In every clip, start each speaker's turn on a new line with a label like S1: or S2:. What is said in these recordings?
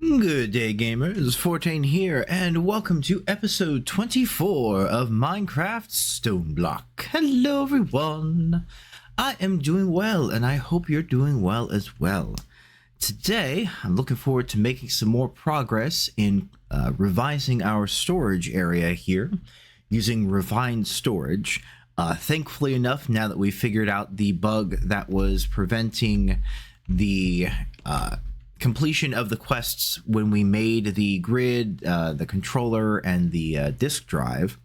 S1: Good day, gamers. Fortain here, and welcome to episode 24 of Minecraft StoneBlock. Hello, everyone. I am doing well, and I hope you're doing well as well. Today, I'm looking forward to making some more progress in revising our storage area here using refined storage. Thankfully enough, now that we figured out the bug that was preventing the completion of the quests when we made the grid, the controller, and the disk drive,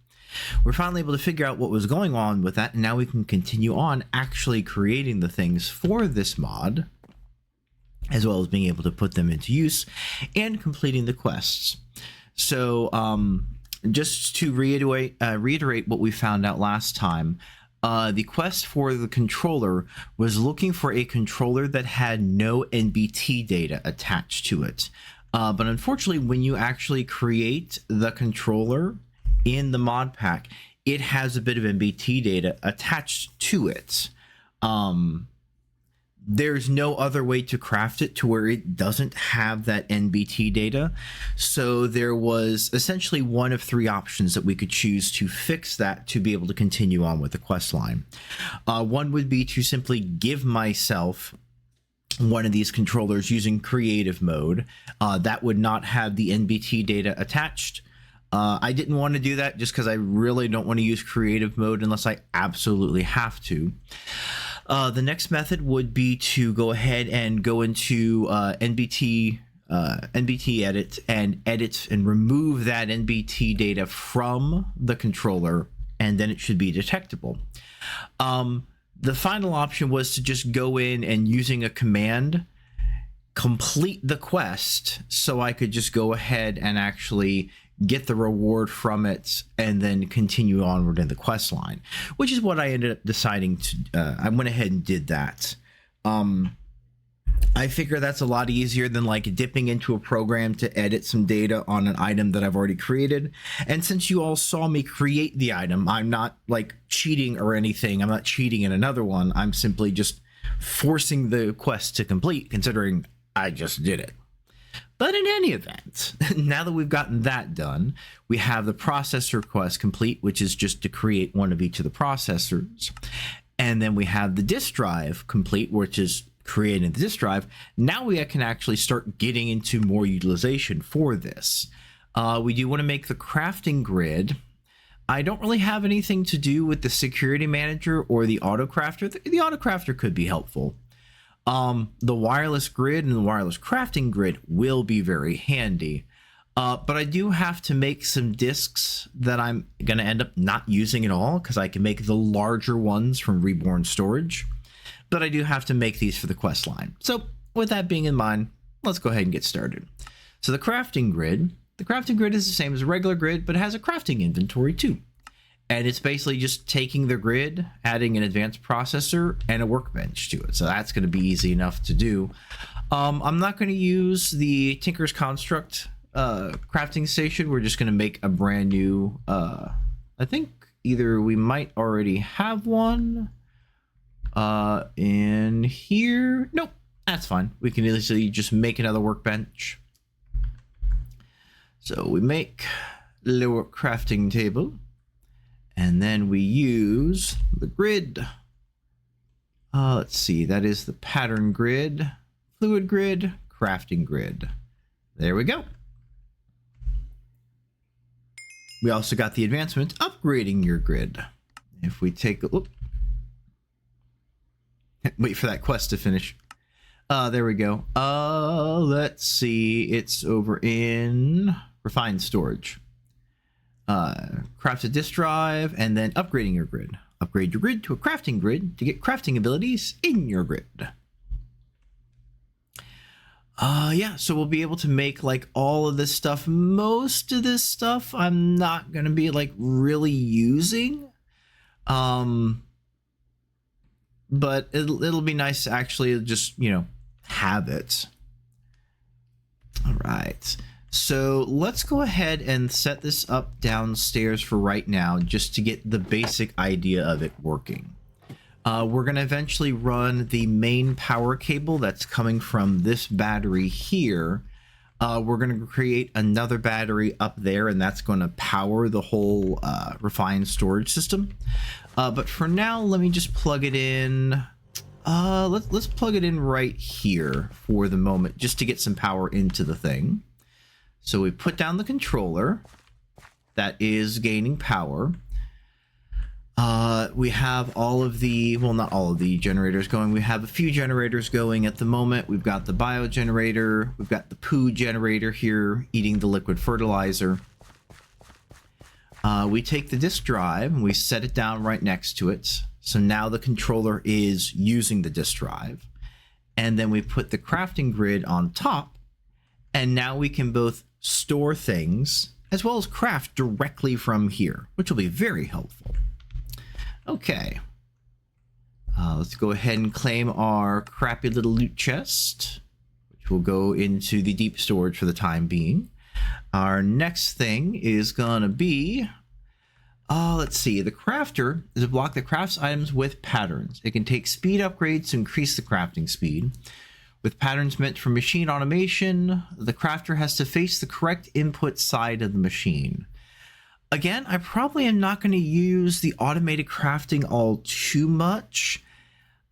S1: we're finally able to figure out what was going on with that, and now we can continue on actually creating the things for this mod, as well as being able to put them into use and completing the quests. So just to reiterate what we found out last time, the quest for the controller was looking for a controller that had no NBT data attached to it. But unfortunately, when you actually create the controller in the mod pack, it has a bit of NBT data attached to it. There's no other way to craft it to where it doesn't have that NBT data. So there was essentially one of three options that we could choose to fix that to be able to continue on with the quest line. One would be to simply give myself one of these controllers using creative mode. That would not have the NBT data attached. I didn't want to do that just because I really don't want to use creative mode unless I absolutely have to. The next method would be to go ahead and go into NBT edit and remove that NBT data from the controller, and then it should be detectable. The final option was to just go in and, using a command, complete the quest so I could just go ahead and actually get the reward from it and then continue onward in the quest line, which is what I ended up deciding to I went ahead and did that. I figure that's a lot easier than like dipping into a program to edit some data on an item that I've already created. And since you all saw me create the item, I'm not like cheating or anything. I'm not cheating in another one. I'm simply just forcing the quest to complete, considering I just did it. But in any event, now that we've gotten that done, we have the processor quest complete, which is just to create one of each of the processors. And then we have the disk drive complete, which is creating the disk drive. Now we can actually start getting into more utilization for this. We do want to make the crafting grid. I don't really have anything to do with the security manager or the auto crafter. The auto crafter could be helpful. The wireless grid and the wireless crafting grid will be very handy. But I do have to make some discs that I'm going to end up not using at all, because I can make the larger ones from Reborn Storage. But I do have to make these for the quest line. So with that being in mind, let's go ahead and get started. So the crafting grid is the same as a regular grid, but it has a crafting inventory too. And it's basically just taking the grid, adding an advanced processor, and a workbench to it. So that's going to be easy enough to do. I'm not going to use the Tinker's Construct crafting station. We're just going to make a brand new, I think either we might already have one in here. Nope, that's fine. We can easily just make another workbench. So we make a little crafting table. And then we use the grid. Let's see, that is the pattern grid, fluid grid, crafting grid. There we go. We also got the advancement, upgrading your grid. If we take a look, wait for that quest to finish. There we go. Let's see, it's over in refined storage. Craft a disk drive, and then upgrading your grid. Upgrade your grid to a crafting grid to get crafting abilities in your grid. Yeah, so we'll be able to make like all of this stuff. Most of this stuff I'm not gonna be like really using, but it'll be nice to actually just, you know, have it. All right. So let's go ahead and set this up downstairs for right now, just to get the basic idea of it working. We're going to eventually run the main power cable that's coming from this battery here We're going to create another battery up there, and that's going to power the whole refined storage system. But for now, let me just plug it in. Let's plug it in right here for the moment, just to get some power into the thing. So we put down the controller. That is gaining power. We have all of the, well, not all of the generators going. We have a few generators going at the moment. We've got the bio generator. We've got the poo generator here eating the liquid fertilizer. We take the disk drive and we set it down right next to it. So now the controller is using the disk drive. And then we put the crafting grid on top. And now we can both store things as well as craft directly from here, which will be very helpful. Okay. Let's go ahead and claim our crappy little loot chest, which will go into the deep storage for the time being. Our next thing is gonna be, let's see, the crafter is a block that crafts items with patterns. It can take speed upgrades to increase the crafting speed. With patterns meant for machine automation, the crafter has to face the correct input side of the machine. Again, I probably am not going to use the automated crafting all too much.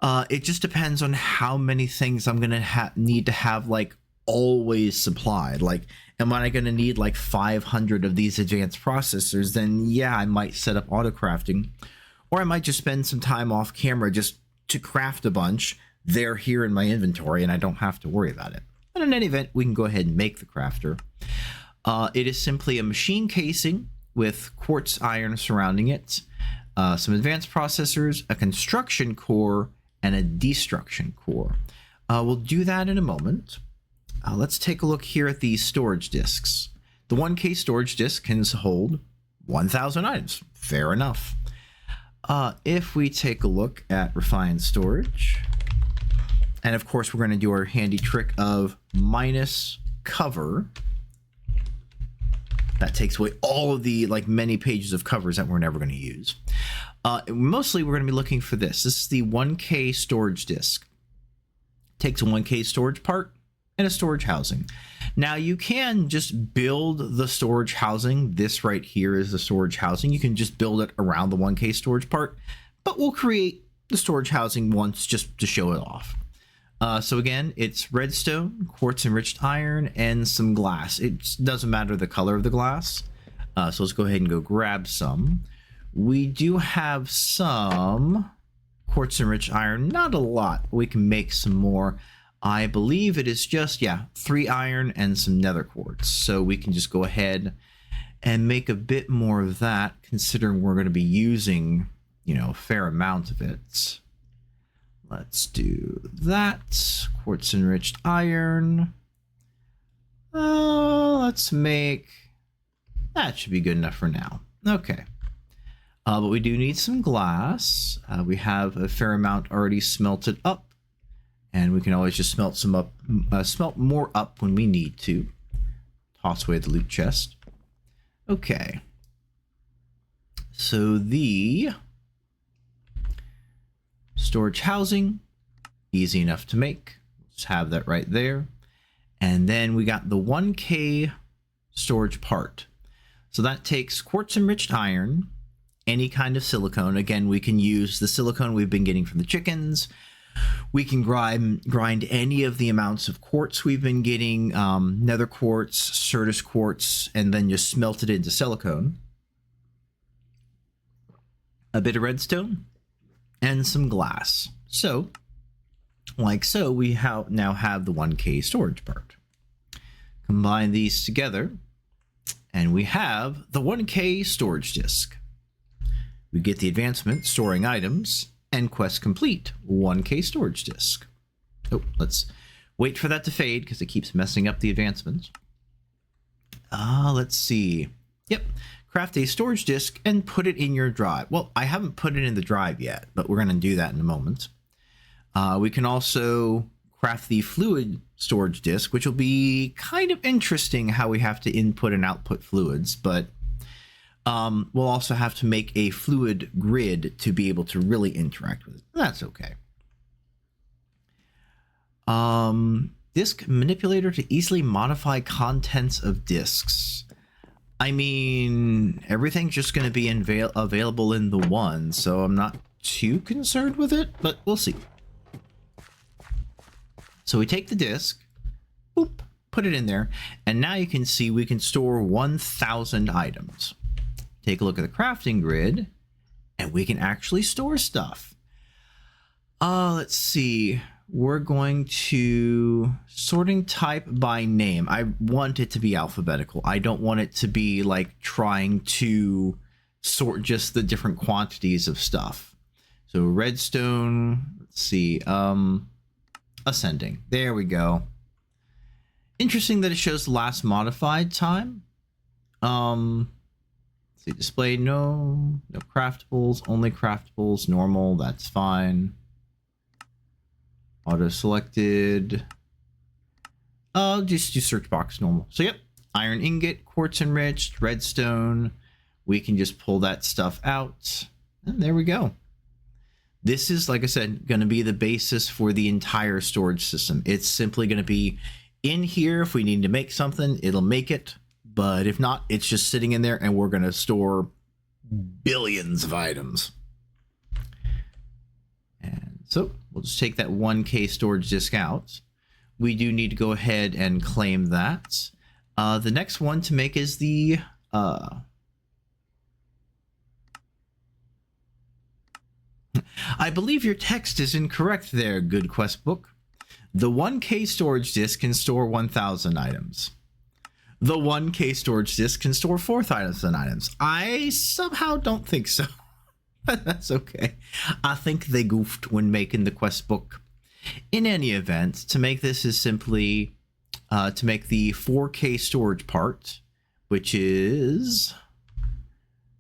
S1: It just depends on how many things I'm going to need to have, like, always supplied. Like, am I going to need like 500 of these advanced processors? Then yeah, I might set up auto crafting, or I might just spend some time off camera just to craft a bunch. They're here in my inventory and I don't have to worry about it. But in any event, we can go ahead and make the crafter. It is simply a machine casing with quartz iron surrounding it, some advanced processors, a construction core, and a destruction core. We'll do that in a moment. Let's take a look here at these storage disks. The 1K storage disk can hold 1,000 items. Fair enough. If we take a look at refined storage, and of course we're going to do our handy trick of minus cover. That takes away all of the many pages of covers that we're never going to use. Mostly we're going to be looking for this. This is the 1K storage disk. Takes a 1K storage part and a storage housing. Now you can just build the storage housing. This right here is the storage housing. You can just build it around the 1K storage part, but we'll create the storage housing once just to show it off. So again, it's redstone, quartz enriched iron, and some glass. It doesn't matter the color of the glass. So let's go ahead and go grab some. We do have some quartz enriched iron, not a lot. We can make some more. I believe it is just, 3 iron and some nether quartz. So we can just go ahead and make a bit more of that, considering we're going to be using, a fair amount of it. Let's do that. Quartz enriched iron. Let's make... That should be good enough for now. Okay. But we do need some glass. We have a fair amount already smelted up. And we can always just smelt some up, smelt more up when we need to. Toss away the loot chest. Okay. So the storage housing, easy enough to make. Let's have that right there. And then we got the 1K storage part. So that takes quartz enriched iron, any kind of silicone. Again, we can use the silicone we've been getting from the chickens. We can grind any of the amounts of quartz we've been getting, nether quartz, certus quartz, and then just smelt it into silicone. A bit of redstone and some glass. So, like so, we now have the 1K storage part. Combine these together, and we have the 1K storage disk. We get the advancement, storing items, and quest complete, 1K storage disk. Oh, let's wait for that to fade because it keeps messing up the advancements. Let's see. Yep. Craft a storage disk and put it in your drive. Well, I haven't put it in the drive yet, but we're going to do that in a moment. We can also craft the fluid storage disk, which will be kind of interesting how we have to input and output fluids, but we'll also have to make a fluid grid to be able to really interact with it. That's okay. Disk manipulator to easily modify contents of disks. I mean, everything's just going to be available in the one, so I'm not too concerned with it, but we'll see. So we take the disk, boop, put it in there, and now you can see we can store 1,000 items. Take a look at the crafting grid, and we can actually store stuff. Let's see. We're going to sorting type by name. I want it to be alphabetical. I don't want it to be like trying to sort just the different quantities of stuff. So redstone, let's see, ascending. There we go. Interesting that it shows the last modified time. Let's see, display, no craftables, only craftables, normal, that's fine. Auto selected. Just do search box normal. So yep, iron ingot, quartz enriched, redstone. We can just pull that stuff out. And there we go. This is, like I said, going to be the basis for the entire storage system. It's simply going to be in here. If we need to make something, it'll make it. But if not, it's just sitting in there and we're going to store billions of items. And so we'll just take that 1K storage disk out. We do need to go ahead and claim that. The next one to make is the I believe your text is incorrect there, good quest book. The 1K storage disk can store 1,000 items. The 1K storage disk can store 4,000 items. I somehow don't think so. But that's okay. I think they goofed when making the quest book. In any event, to make this is simply to make the 4K storage part, which is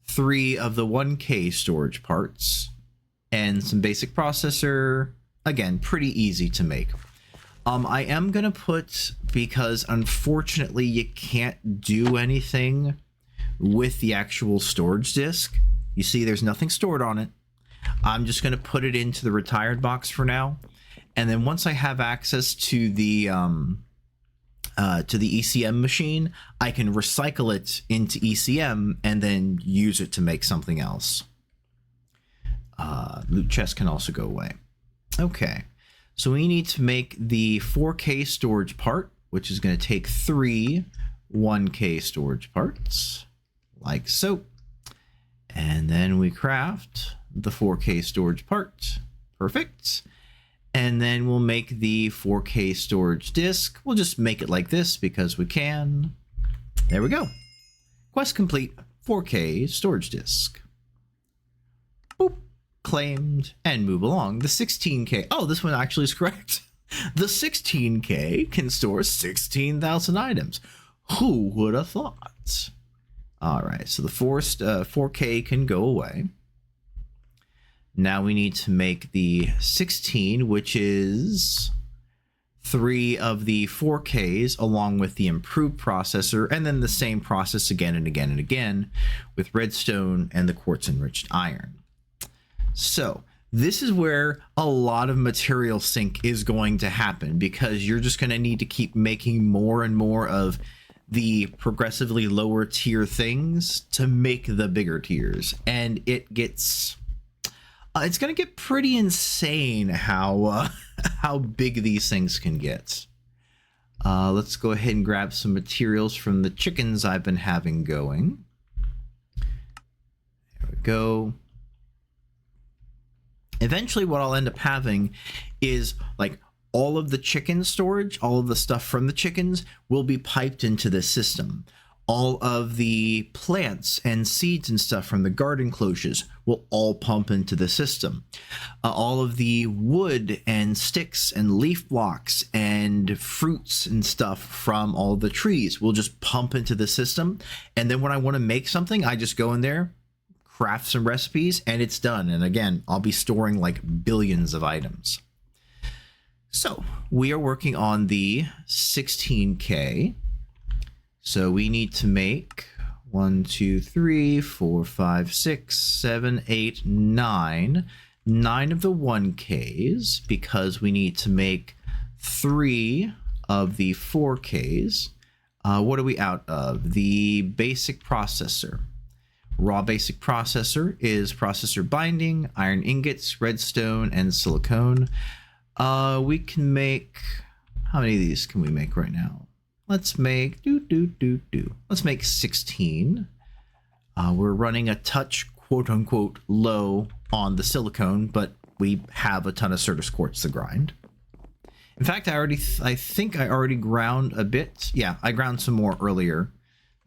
S1: 3 of the 1K storage parts, and some basic processor. Again, pretty easy to make. I am going to put, because unfortunately you can't do anything with the actual storage disk. You see there's nothing stored on it. I'm just going to put it into the retired box for now. And then once I have access to the ECM machine, I can recycle it into ECM and then use it to make something else. Loot chest can also go away. Okay, so we need to make the 4K storage part, which is going to take 3 1K storage parts, like so. And then we craft the 4K storage part. Perfect. And then we'll make the 4K storage disk. We'll just make it like this because we can. There we go. Quest complete. 4K storage disk. Boop. Claimed. And move along. The 16K. Oh, this one actually is correct. The 16K can store 16,000 items. Who would have thought? All right, so the 4K can go away. Now we need to make the 16, which is 3 of the 4Ks along with the improved processor, and then the same process again and again and again with redstone and the quartz enriched iron. So this is where a lot of material sink is going to happen, because you're just going to need to keep making more and more of the progressively lower tier things to make the bigger tiers, and it gets it's gonna get pretty insane how how big these things can get. Let's go ahead and grab some materials from the chickens I've been having going. There we go. Eventually what I'll end up having is like all of the chicken storage, all of the stuff from the chickens will be piped into this system. All of the plants and seeds and stuff from the garden closures will all pump into the system. All of the wood and sticks and leaf blocks and fruits and stuff from all the trees will just pump into the system. And then when I want to make something, I just go in there, craft some recipes, and it's done. And again, I'll be storing like billions of items. So we are working on the 16K. So we need to make 1, 2, 3, 4, 5, 6, 7, 8, 9 of the 1Ks, because we need to make 3 of the 4Ks. What are we out of? The basic processor. Raw basic processor is processor binding, iron ingots, redstone, and silicone. We can make, how many of these can we make right now? Let's make, let's make 16. We're running a touch, quote unquote, low on the silicone, but we have a ton of Certus quartz to grind. In fact, I think I already ground a bit. Yeah, I ground some more earlier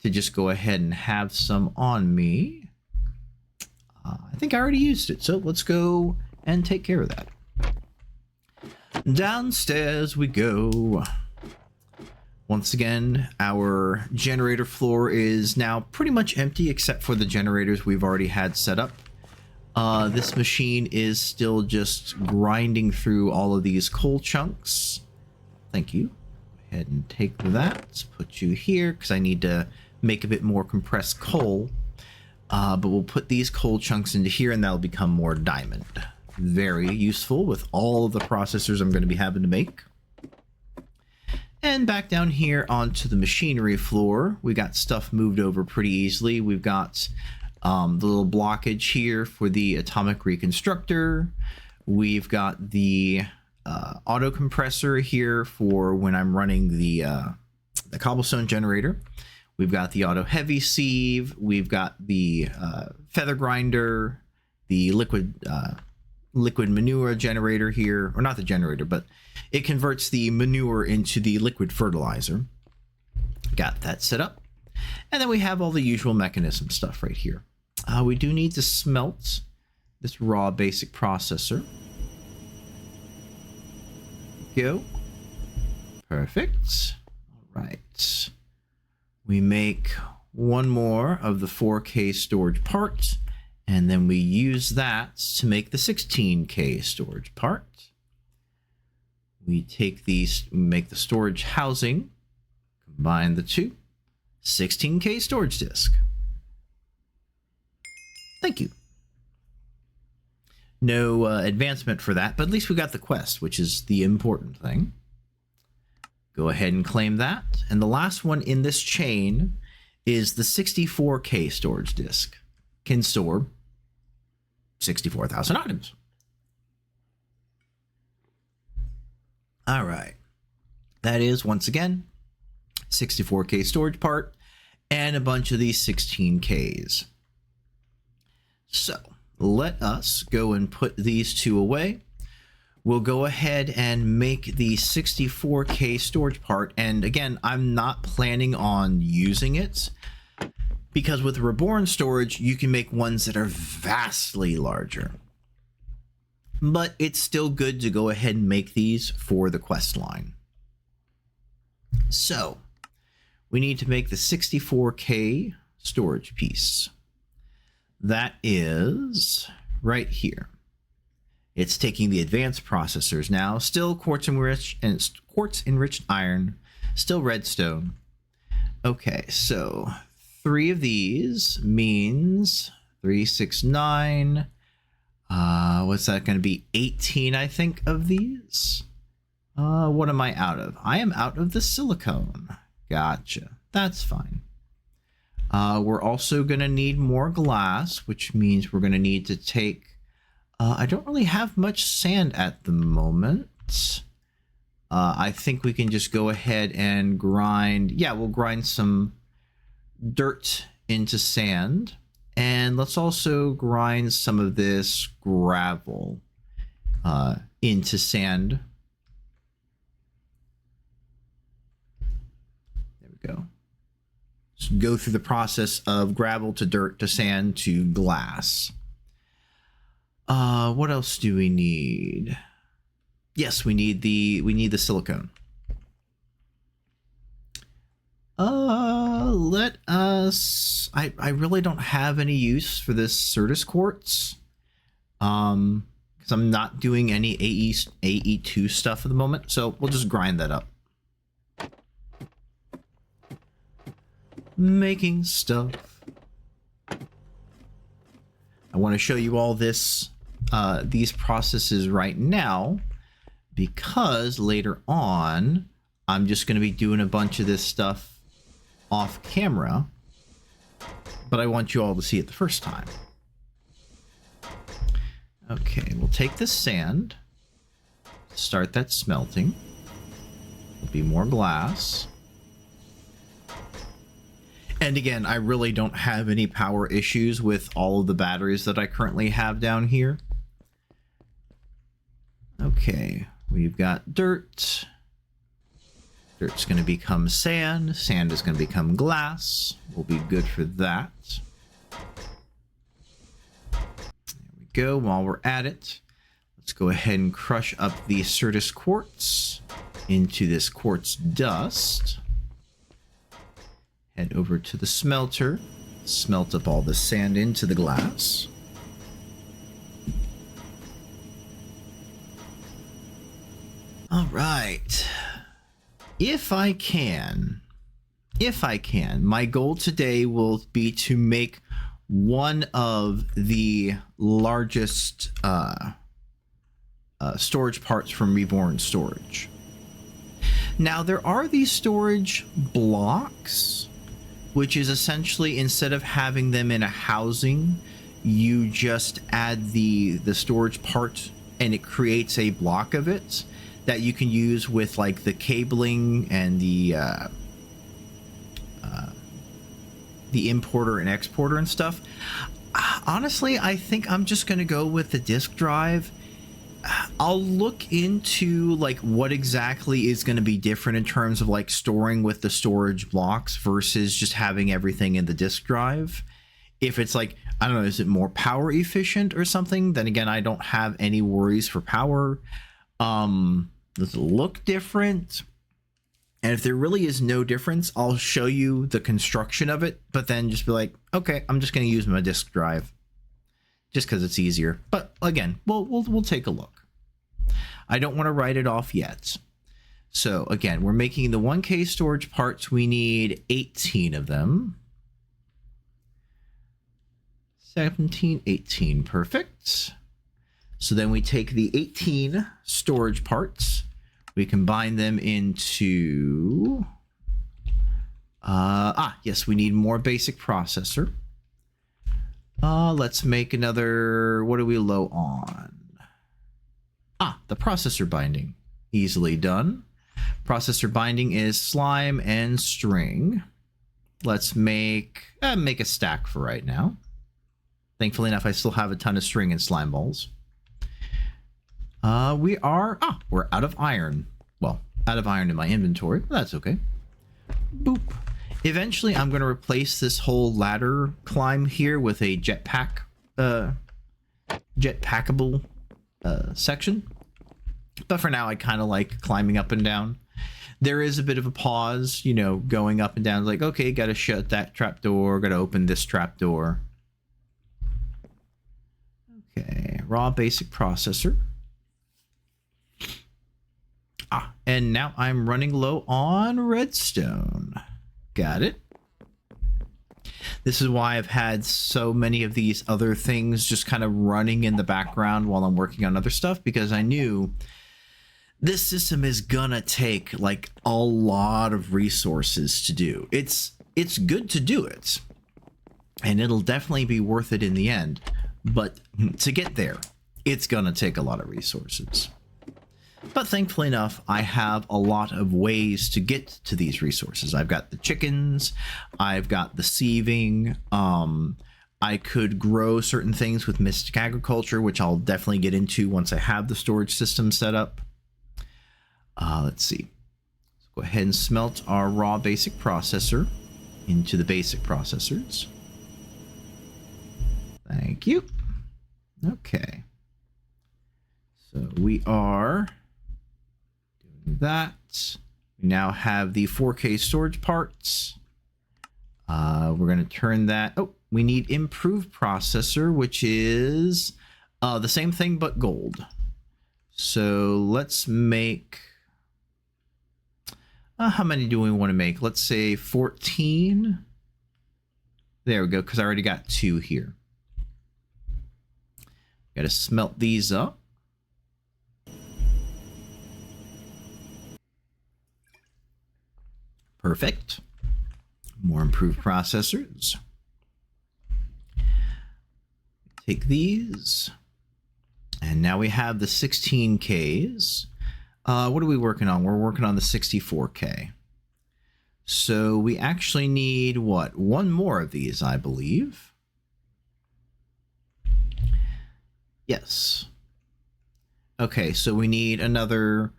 S1: to just go ahead and have some on me. I think I already used it, so let's go and take care of that. Downstairs we go. Once again, our generator floor is now pretty much empty except for the generators we've already had set up. This machine is still just grinding through all of these coal chunks. Thank you. Go ahead and take that. Let's put you here because I need to make a bit more compressed coal. But we'll put these coal chunks into here and that'll become more diamond. Very useful with all of the processors I'm going to be having to make. And back down here onto the machinery floor, we got stuff moved over pretty easily. We've got the little blockage here for the atomic reconstructor. We've got the auto compressor here for when I'm running the cobblestone generator. We've got the auto heavy sieve. We've got the feather grinder, the liquid manure generator here, or not the generator, but it converts the manure into the liquid fertilizer. Got that set up. And then we have all the usual mechanism stuff right here. We do need to smelt this raw basic processor. Go. Perfect. All right. We make one more of the 4K storage part, and then we use that to make the 16K storage part. We take these, make the storage housing, combine the two, 16K storage disk. Thank you. No advancement for that, but at least we got the quest, which is the important thing. Go ahead and claim that. And the last one in this chain is the 64K storage disk. Can store 64,000 items. All right. That is, once again, 64K storage part and a bunch of these 16Ks. So let us go and put these two away. We'll go ahead and make the 64K storage part. And again, I'm not planning on using it because with reborn storage, you can make ones that are vastly larger. But it's still good to go ahead and make these for the quest line. So we need to make the 64K storage piece. That is right here. It's taking the advanced processors now, still quartz enriched iron, still redstone. Okay, so 3 of these means 3, 6, 9. What's that going to be? 18, I think, of these. What am I out of? I am out of the silicone. Gotcha. That's fine. We're also going to need more glass, which means we're going to need to take... I don't really have much sand at the moment. I think we can just go ahead and grind... Yeah, we'll grind some dirt into sand. And let's also grind some of this gravel into sand. There we go. So go through the process of gravel to dirt to sand to glass. What else do we need? Yes, we need the silicone. Let us... I really don't have any use for this Certus quartz. Because I'm not doing any AE2 stuff at the moment, so we'll just grind that up. Making stuff. I want to show you all this, these processes right now, because later on, I'm just going to be doing a bunch of this stuff off camera, but I want you all to see it the first time. Okay, we'll take this sand, start that smelting. There'll be more glass. And again, I really don't have any power issues with all of the batteries that I currently have down here. Okay, we've got dirt. Dirt's going to become sand. Sand is going to become glass. We'll be good for that. There we go. While we're at it, let's go ahead and crush up the Certus quartz into this quartz dust. Head over to the smelter. Smelt up all the sand into the glass. All right. If I can, my goal today will be to make one of the largest storage parts from Reborn Storage. Now, there are these storage blocks, which is essentially, instead of having them in a housing, you just add the storage part and it creates a block of it that you can use with like the cabling and the importer and exporter and stuff. Honestly, I think I'm just going to go with the disk drive. I'll look into like what exactly is going to be different in terms of like storing with the storage blocks versus just having everything in the disk drive. If it's like, I don't know, is it more power efficient or something? Then again, I don't have any worries for power. Does it look different? And if there really is no difference, I'll show you the construction of it, but then just be like, okay, I'm just going to use my disk drive just because it's easier. But again, we'll take a look. I don't want to write it off yet. So again, we're making the 1K storage parts. We need 18 of them. 17, 18, perfect. So then we take the 18 storage parts, we combine them into, yes, we need more basic processor. Let's make another, what are we low on? The processor binding, easily done. Processor binding is slime and string. Let's make a stack for right now. Thankfully enough, I still have a ton of string and slime balls. We're out of iron. Well, out of iron in my inventory, but that's okay. Boop. Eventually, I'm going to replace this whole ladder climb here with a jetpackable section. But for now, I kind of like climbing up and down. There is a bit of a pause, you know, going up and down. Like, okay, got to shut that trapdoor, got to open this trapdoor. Okay, raw basic processor. And now I'm running low on redstone. Got it. This is why I've had so many of these other things just kind of running in the background while I'm working on other stuff, because I knew this system is gonna take like a lot of resources to do. It's good to do it, and it'll definitely be worth it in the end, but to get there, it's gonna take a lot of resources. But thankfully enough, I have a lot of ways to get to these resources. I've got the chickens, I've got the sieving, I could grow certain things with Mystic Agriculture, which I'll definitely get into once I have the storage system set up. Let's see. Let's go ahead and smelt our raw basic processor into the basic processors. Thank you. Okay. So we are doing that. We now have the 4K storage parts. We're going to turn that. Oh, we need improved processor, which is the same thing but gold. So let's make. How many do we want to make? Let's say 14. There we go, because I already got 2 here. Got to smelt these up. Perfect. More improved processors. Take these. And now we have the 16Ks. What are we working on? We're working on the 64K. So we actually need, what? One more of these, I believe. Yes. Okay, so we need another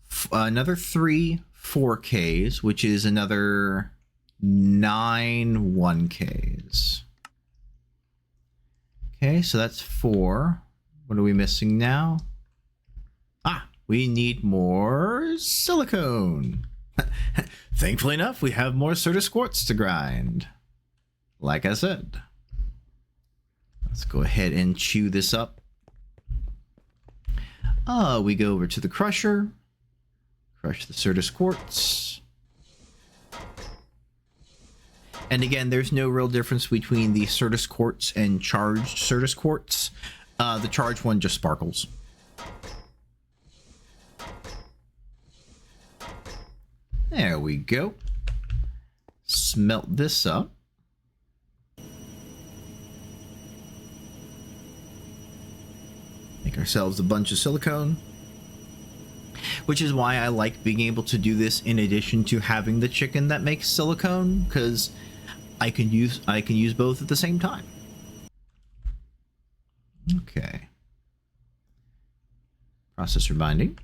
S1: 3 4Ks, which is another 9 1Ks. Okay, so that's 4. What are we missing now? Ah, we need more silicone. Thankfully enough, we have more Certus quartz to grind. Like I said. Let's go ahead and chew this up. We go over to the crusher. Crush the Certus quartz. And again, there's no real difference between the Certus quartz and charged Certus quartz. The charged one just sparkles. There we go. Smelt this up. Make ourselves a bunch of silicone. Which is why I like being able to do this in addition to having the chicken that makes silicone, because I can use both at the same time. Okay. Processor binding.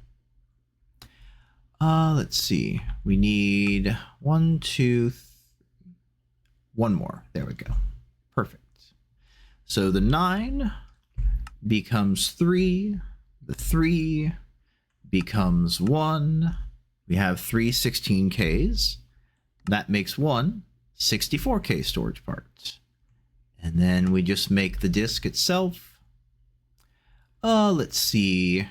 S1: Let's see. We need 1, 2, 3. One more. There we go. Perfect. So the 9 becomes 3. The 3 becomes 1. We have 3 16Ks. That makes 1 64K storage part. And then we just make the disk itself. Let's see.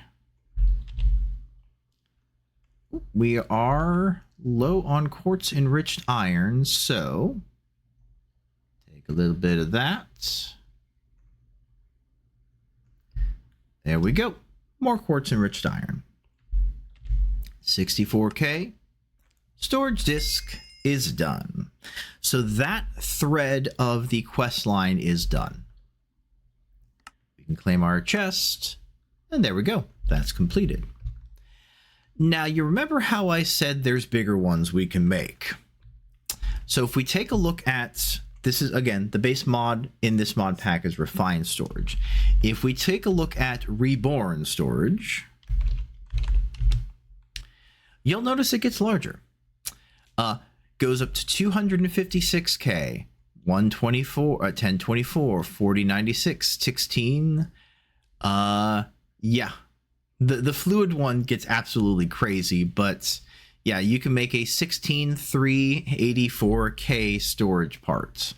S1: We are low on quartz enriched iron, so take a little bit of that. There we go. More quartz enriched iron. 64K storage disk is done. So that thread of the quest line is done. We can claim our chest, and there we go. That's completed. Now, you remember how I said there's bigger ones we can make. So if we take a look at, this is, again, the base mod in this mod pack is refined storage. If we take a look at reborn storage, you'll notice it gets larger. Goes up to 256K, 124, 1024, 4096, 16. Yeah. The fluid one gets absolutely crazy, but yeah, you can make a 16384K storage part.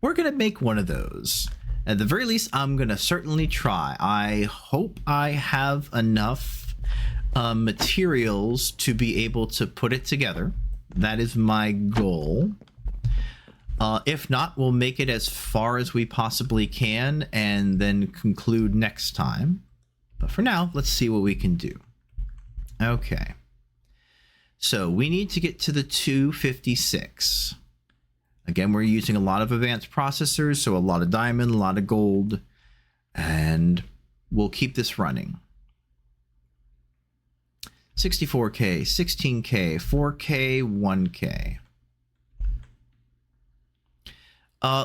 S1: We're going to make one of those. At the very least, I'm going to certainly try. I hope I have enough materials to be able to put it together. That is my goal. If not, we'll make it as far as we possibly can and then conclude next time. But for now, let's see what we can do. Okay. So we need to get to the 256. Again, we're using a lot of advanced processors, so a lot of diamond, a lot of gold, and we'll keep this running. 64K, 16K, 4K, 1K.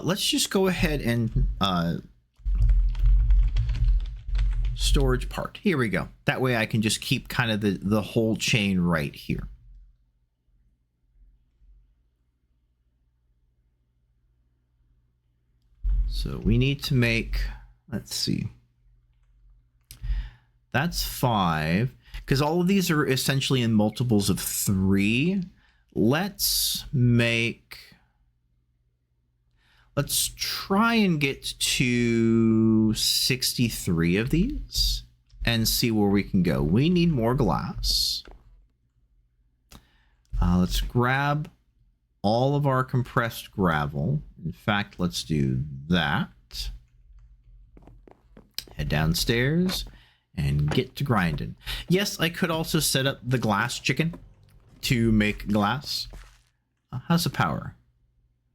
S1: Let's just go ahead and storage part. Here we go. That way I can just keep kind of the whole chain right here. So we need to make, let's see. That's 5. Because all of these are essentially in multiples of 3. Let's try and get to 63 of these and see where we can go. We need more glass. Let's grab all of our compressed gravel. In fact, let's do that. Head downstairs, and get to grinding. Yes, I could also set up the glass chicken to make glass. How's the power?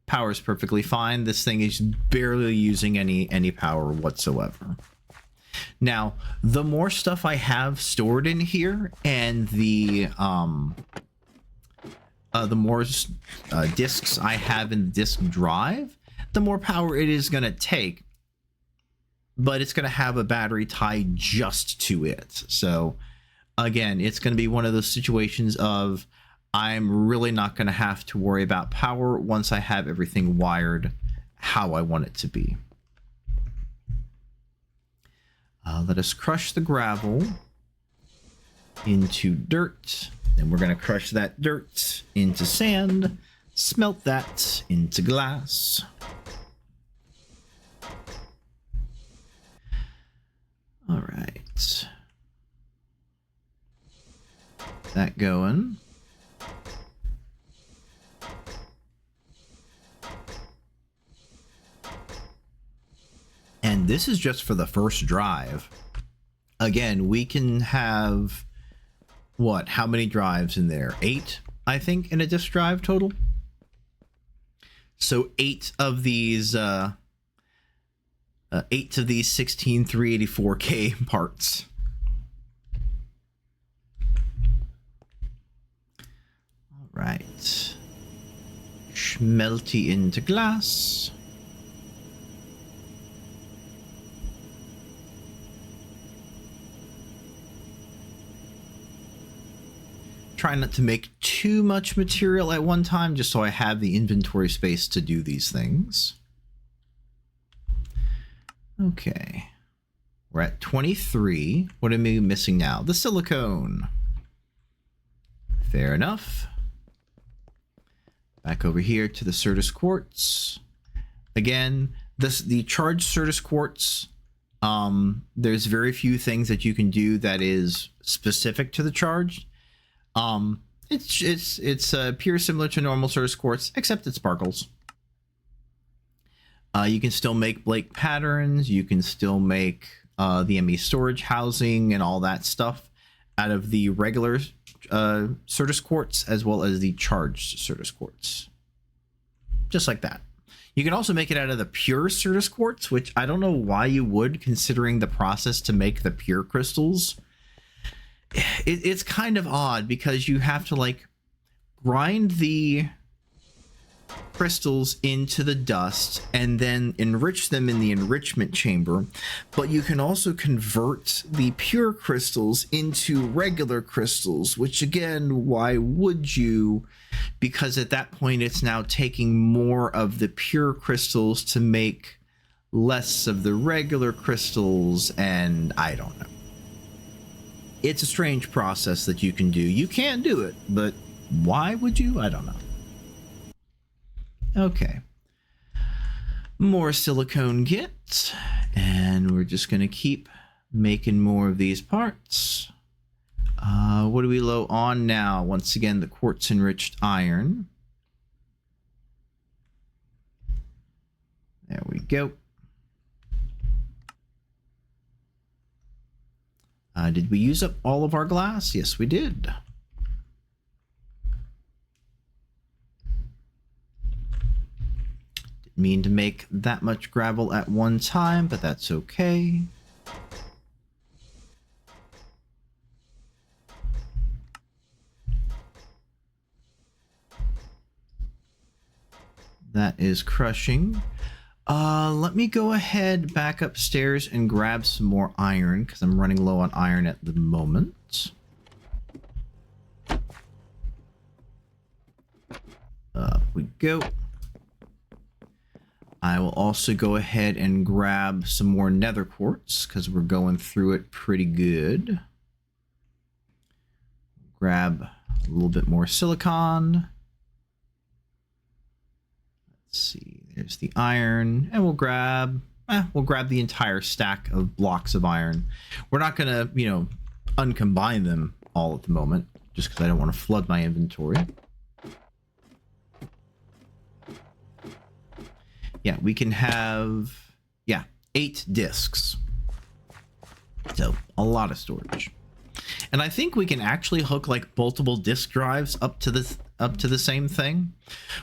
S1: Power is perfectly fine. This thing is barely using any power whatsoever. Now, the more stuff I have stored in here, and the more discs I have in the disk drive, the more power it is going to take. But it's going to have a battery tied just to it. So, again, it's going to be one of those situations of I'm really not going to have to worry about power once I have everything wired how I want it to be. Let us crush the gravel into dirt. Then we're going to crush that dirt into sand, smelt that into glass. All right. That going. And this is just for the first drive. Again, we can have, what, how many drives in there? 8, I think, in a disk drive total. So 8 of these 16 384K parts. All right. Schmelty into glass. Try not to make too much material at one time, just so I have the inventory space to do these things. Okay. We're at 23. What am I missing now? The silicone. Fair enough. Back over here to the Certus quartz. Again, the charged Certus quartz, there's very few things that you can do that is specific to the charged. It's pure similar to normal Certus quartz, except it sparkles. You can still make Blake patterns. You can still make the ME storage housing and all that stuff out of the regular Certus quartz, as well as the charged Certus quartz. Just like that. You can also make it out of the pure Certus quartz, which I don't know why you would, considering the process to make the pure crystals. It's kind of odd because you have to like grind the crystals into the dust and then enrich them in the enrichment chamber, but you can also convert the pure crystals into regular crystals, which again, why would you? Because at that point it's now taking more of the pure crystals to make less of the regular crystals, and I don't know. It's a strange process that you can do. You can do it, but why would you? I don't know. Okay. More silicone git, and we're just going to keep making more of these parts. What are we low on now? Once again, the quartz enriched iron. There we go. Did we use up all of our glass? Yes, we did. Didn't mean to make that much gravel at one time, but that's okay. That is crushing. Let me go ahead back upstairs and grab some more iron, because I'm running low on iron at the moment. Up we go. I will also go ahead and grab some more nether quartz, because we're going through it pretty good. Grab a little bit more silicon. Let's see. There's the iron, and we'll grab the entire stack of blocks of iron. We're not gonna, uncombine them all at the moment, just because I don't want to flood my inventory. Yeah, we can have 8 discs. So a lot of storage. And I think we can actually hook like multiple disk drives up to the same thing.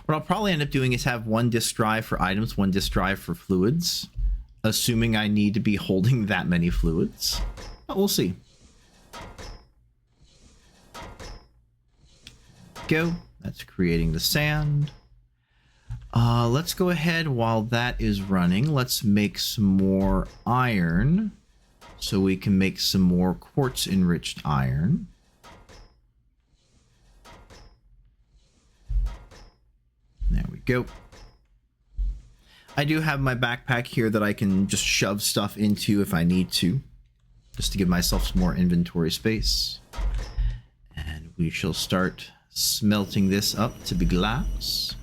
S1: What I'll probably end up doing is have one disk drive for items, one disk drive for fluids, assuming I need to be holding that many fluids. But we'll see. Go. That's creating the sand. Let's go ahead while that is running. Let's make some more iron so we can make some more quartz enriched iron. There we go. I do have my backpack here that I can just shove stuff into if I need to, just to give myself some more inventory space. And we shall start smelting this up to be glass.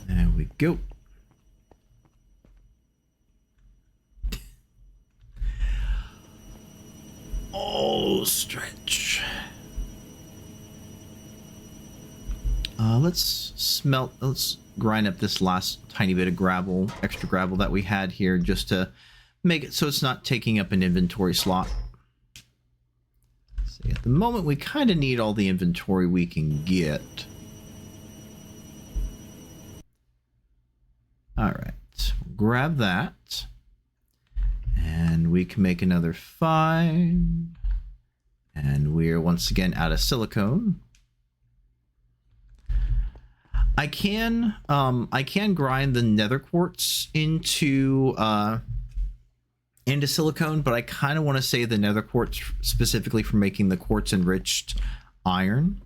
S1: There we go. Oh, stretch. Let's grind up this last tiny bit of gravel, extra gravel that we had here, just to make it so it's not taking up an inventory slot. See, at the moment we kind of need all the inventory we can get. All right, grab that, and we can make another 5, and we're once again out of silicone. I can grind the nether quartz into silicone, but I kind of want to save the nether quartz specifically for making the quartz enriched iron.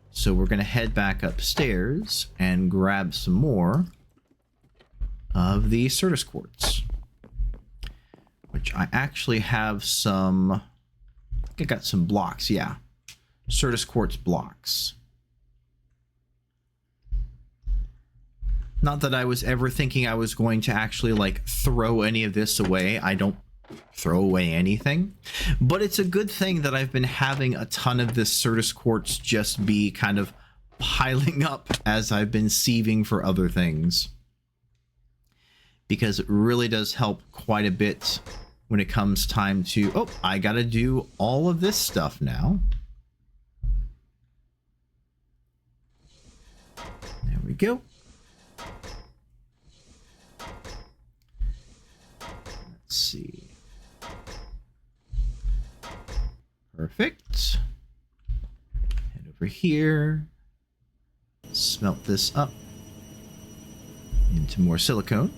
S1: So we're going to head back upstairs and grab some more of the Certus quartz, which I actually have some. I think I got some blocks. Yeah, Certus quartz blocks. Not that I was ever thinking I was going to actually like throw any of this away. I don't throw away anything, but it's a good thing that I've been having a ton of this Certus quartz just be kind of piling up as I've been sieving for other things, because it really does help quite a bit when it comes time to, oh, I gotta do all of this stuff now. There we go. Let's see. Perfect. Head over here. Smelt this up into more silicone.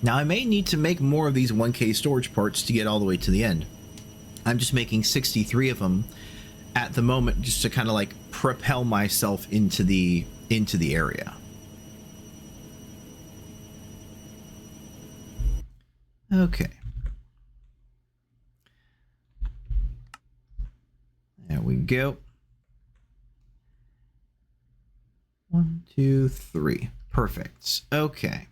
S1: Now I may need to make more of these 1K storage parts to get all the way to the end. I'm just making 63 of them at the moment just to kind of like propel myself into the area. Okay. There we go. 1, 2, 3. Perfect. Okay.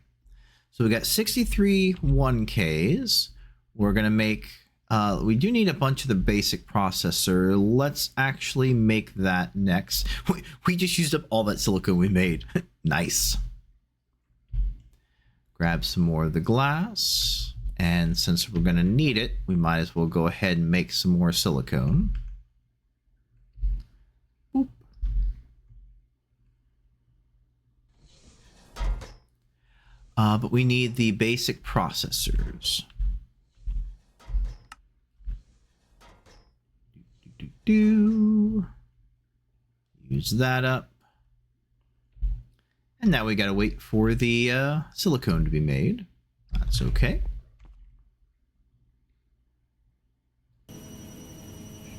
S1: So we got 63 1Ks. We're going to make, we do need a bunch of the basic processor. Let's actually make that next. We just used up all that silicone we made. Nice. Grab some more of the glass. And since we're going to need it, we might as well go ahead and make some more silicone. Boop. But we need the basic processors. Use that up. And now we got to wait for the silicone to be made. That's okay.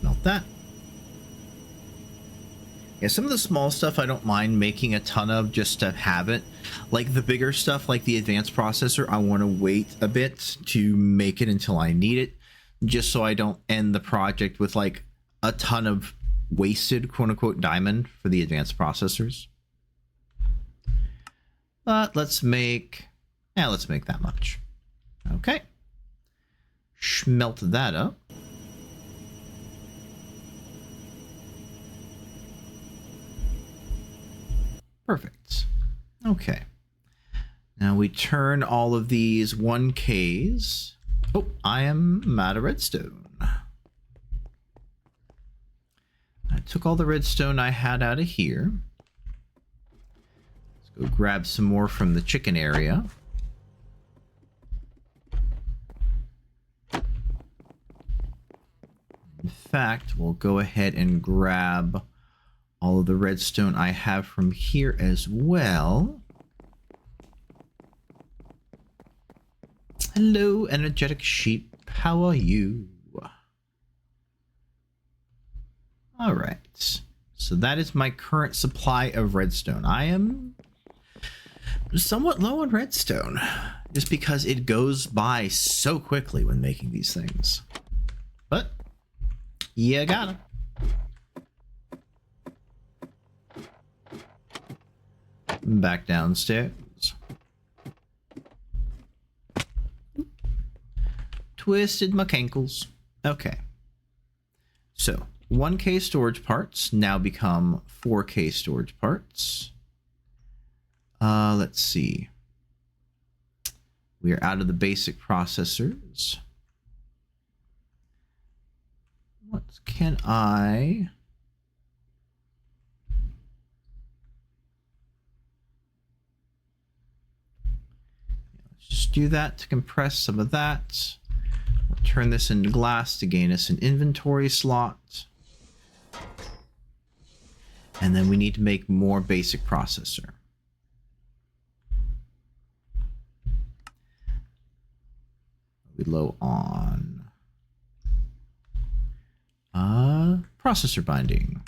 S1: Melt that. Yeah, some of the small stuff I don't mind making a ton of just to have it. Like the bigger stuff, like the advanced processor, I want to wait a bit to make it until I need it, just so I don't end the project with like a ton of wasted quote-unquote diamond for the advanced processors. But let's make that much. Okay. Smelt that up. Perfect. Okay. Now we turn all of these 1Ks. Oh, I am out of redstone. I took all the redstone I had out of here. Let's go grab some more from the chicken area. In fact, we'll go ahead and grab all of the redstone I have from here as well. Hello, energetic sheep. How are you? All right. So that is my current supply of redstone. I am somewhat low on redstone, just because it goes by so quickly when making these things. But you gotta. Back downstairs. Twisted my cankles. Okay. So 1K storage parts now become 4K storage parts. Let's see. We are out of the basic processors. What can I... Let's just do that to compress some of that. We'll turn this into glass to gain us an inventory slot. And then we need to make more basic processor. Are we low on processor binding?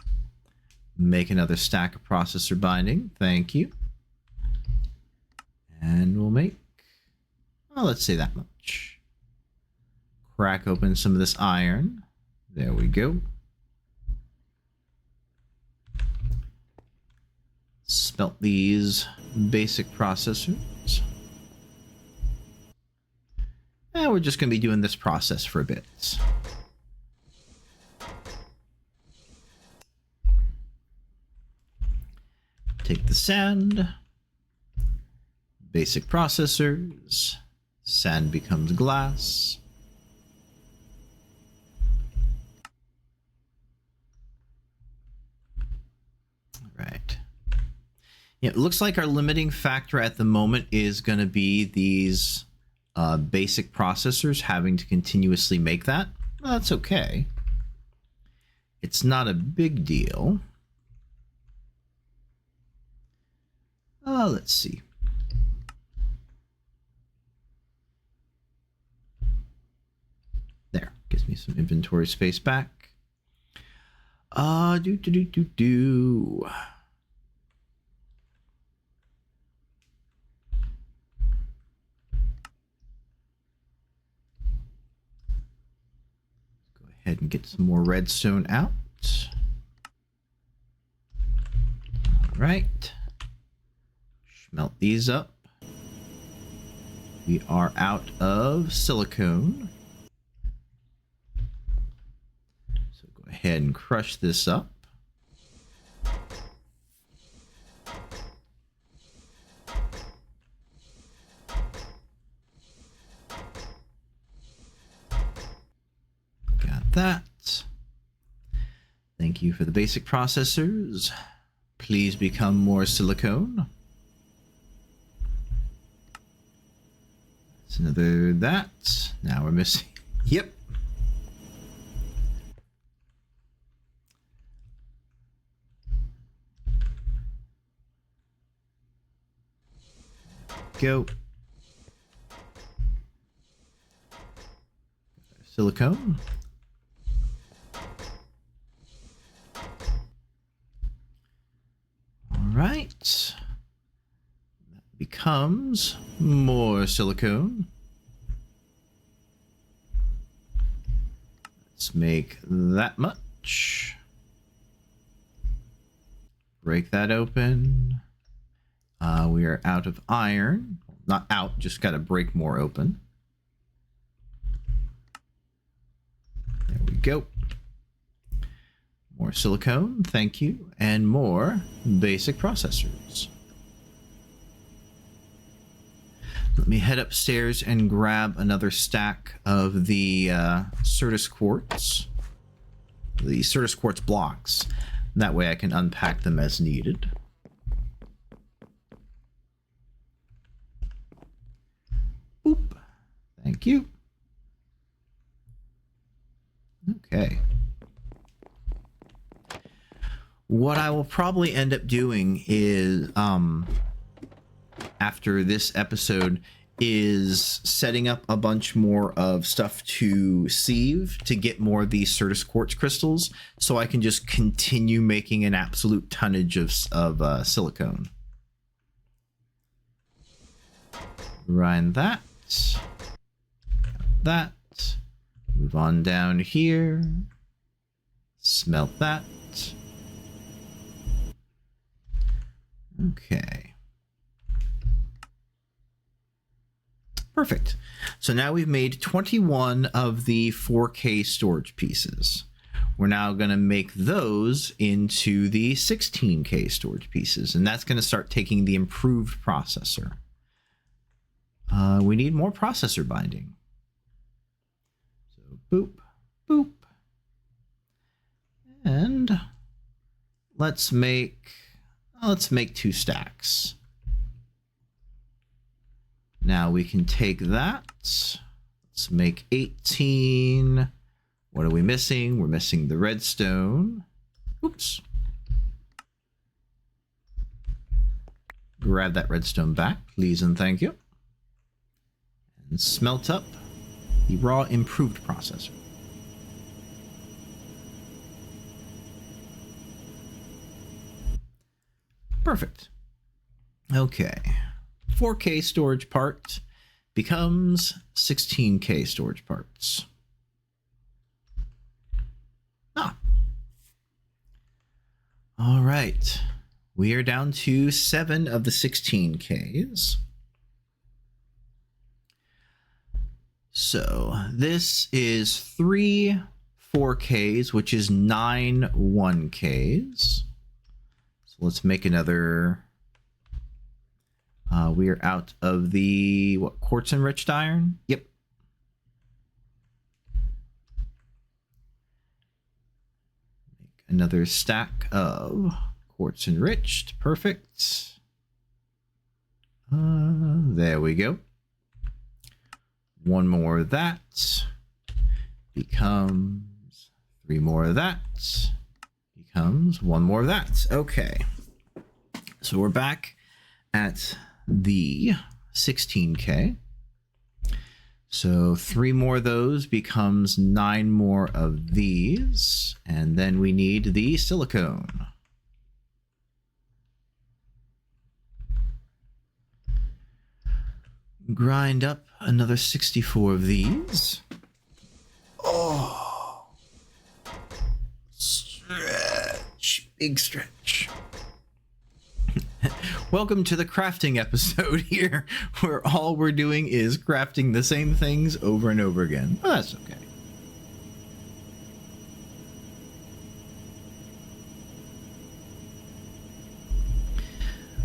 S1: Make another stack of processor binding. Thank you. And we'll make, well, let's say that much. Crack open some of this iron. There we go. Smelt these basic processors. And we're just going to be doing this process for a bit. Take the sand. Basic processors. Sand becomes glass. Right. Yeah, it looks like our limiting factor at the moment is going to be these basic processors having to continuously make that. Well, that's okay. It's not a big deal. Let's see. There, gives me some inventory space back. Go ahead and get some more redstone out. All right. Smelt these up. We are out of silicone. So go ahead and crush this up. Got that. Thank you for the basic processors. Please become more silicone. That's another that. Now we're missing. Yep. Go. Silicone. All right. That becomes more silicone. Let's make that much. Break that open. We are out of iron. Not out, just got to break more open. There we go. More silicone, thank you, and more basic processors. Let me head upstairs and grab another stack of the Certus quartz. The Certus quartz blocks. That way I can unpack them as needed. Boop. Thank you. Okay. What I will probably end up doing is, after this episode, is setting up a bunch more of stuff to sieve to get more of these Certus quartz crystals, so I can just continue making an absolute tonnage of silicone. Grind that. That. Move on down here. Smelt that. Okay. Perfect. So now we've made 21 of the 4K storage pieces. We're now going to make those into the 16K storage pieces, and that's going to start taking the improved processor. We need more processor binding. So boop, boop. And let's make 2 stacks. Now we can take that. Let's make 18. What are we missing? We're missing the redstone. Oops. Grab that redstone back, please and thank you. And smelt up the raw improved processor. Perfect. Okay. 4K storage part becomes 16K storage parts. All right. We are down to 7 of the 16Ks. So this is 3 4Ks, which is 9 1Ks. So let's make another. We are out of the quartz enriched iron. Yep. Make another stack of quartz enriched. Perfect. There we go. One more of that becomes 3 more of that becomes 1 more of that. Okay. So we're back at the 16K. So 3 more of those becomes 9 more of these. And then we need the silicone. Grind up another 64 of these. Oh. Stretch. Big stretch. Welcome to the crafting episode here, where all we're doing is crafting the same things over and over again. But that's okay.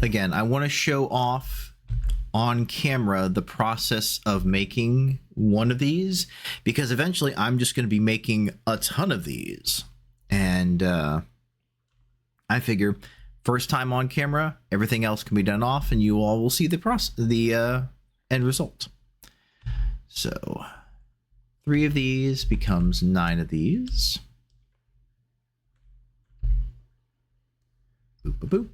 S1: Again, I want to show off on camera the process of making one of these, because eventually I'm just going to be making a ton of these. And I figure first time on camera, everything else can be done off, and you all will see the end result. So 3 of these becomes 9 of these. Boop, boop, boop.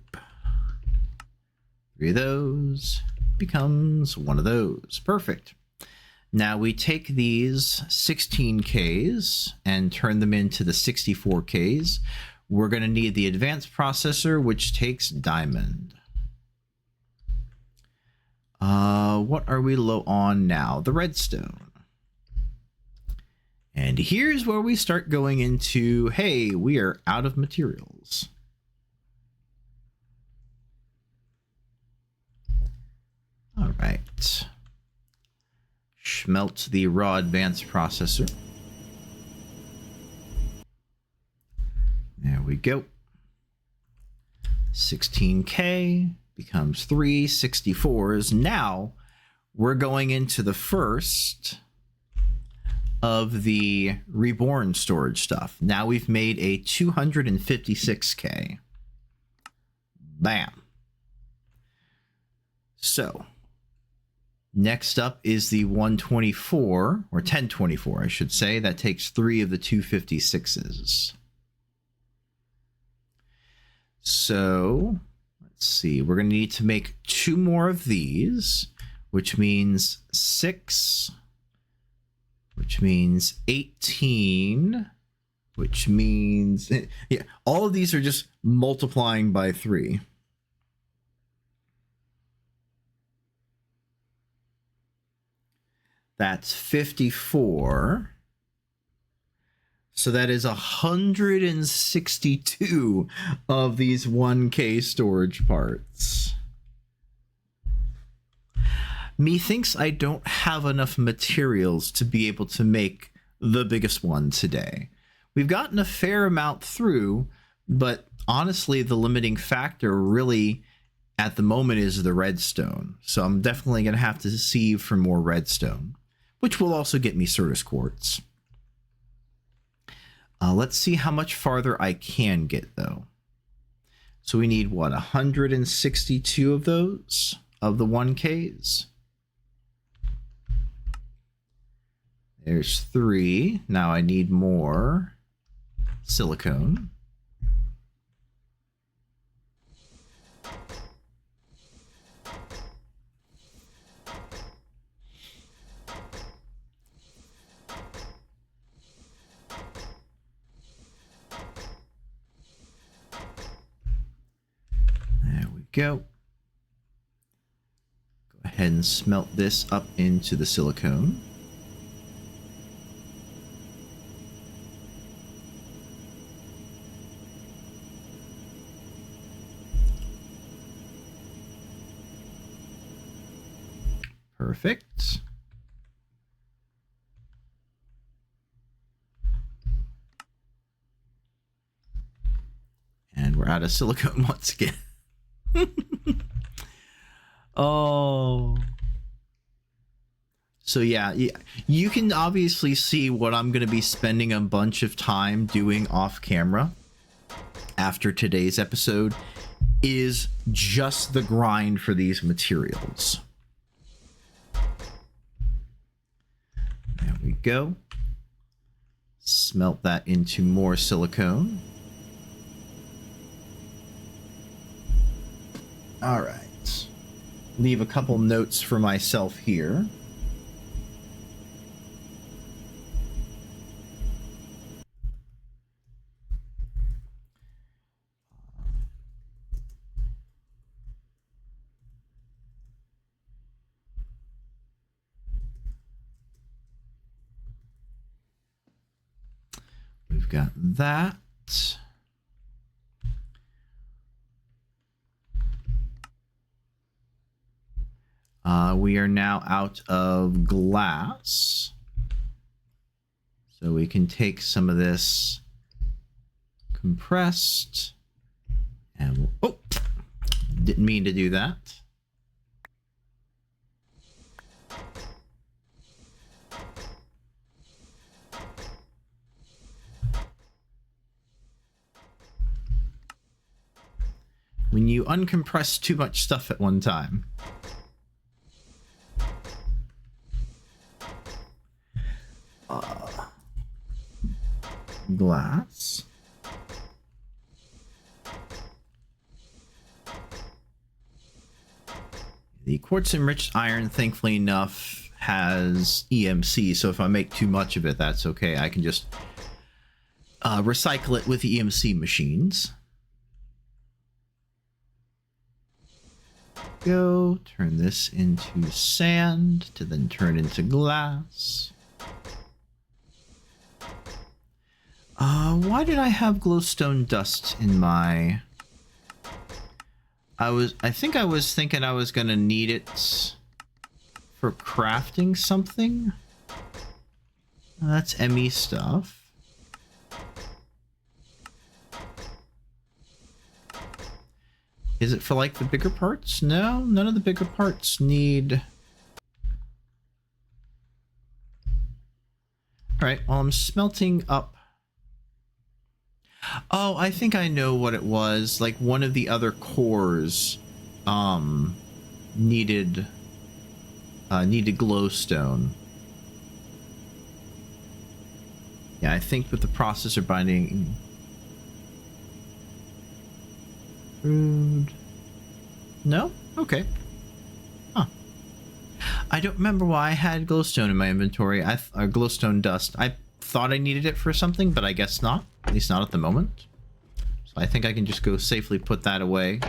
S1: 3 of those becomes 1 of those. Perfect. Now we take these 16Ks and turn them into the 64Ks. We're going to need the advanced processor, which takes diamond. What are we low on now? The redstone. And here's where we start going into, hey, we are out of materials. All right. Smelt the raw advanced processor. There go. 16K becomes 3 64s. Now we're going into the first of the reborn storage stuff. Now we've made a 256K. Bam. So next up is the 124, or 1024, I should say. That takes 3 of the 256s. So let's see. We're going to need to make 2 more of these, which means 6, which means 18, which means, yeah, all of these are just multiplying by 3. That's 54. So that is 162 of these 1K storage parts. Methinks I don't have enough materials to be able to make the biggest one today. We've gotten a fair amount through, but honestly, the limiting factor really at the moment is the redstone. So I'm definitely going to have to sieve for more redstone, which will also get me Certus quartz. Let's see how much farther I can get, though. So we need, what, 162 of those, of the 1Ks? There's 3. Now I need more silicone. There we go. Go ahead and smelt this up into the silicone. Perfect. And we're out of silicone once again. Oh. So yeah, you can obviously see what I'm going to be spending a bunch of time doing off camera after today's episode is just the grind for these materials. There we go. Smelt that into more silicone. All right. Leave a couple notes for myself here. We've got that. We are now out of glass. So we can take some of this compressed and we'll, oh, didn't mean to do that. When you uncompress too much stuff at one time. Glass. The quartz enriched iron, thankfully enough, has EMC, so if I make too much of it, that's okay. I can just recycle it with EMC machines. Go, turn this into sand to then turn into glass. Why did I have glowstone dust in my... I think I was thinking I was gonna need it for crafting something. That's ME stuff. Is it for like the bigger parts? No, none of the bigger parts need... Alright, well, I'm smelting up... Oh, I think I know what it was. Like, one of the other cores, needed glowstone. Yeah, I think with the processor binding... No? Okay. Huh. I don't remember why I had glowstone in my inventory. Glowstone dust. I thought I needed it for something, but I guess not. At least not at the moment. So I think I can just go safely put that away,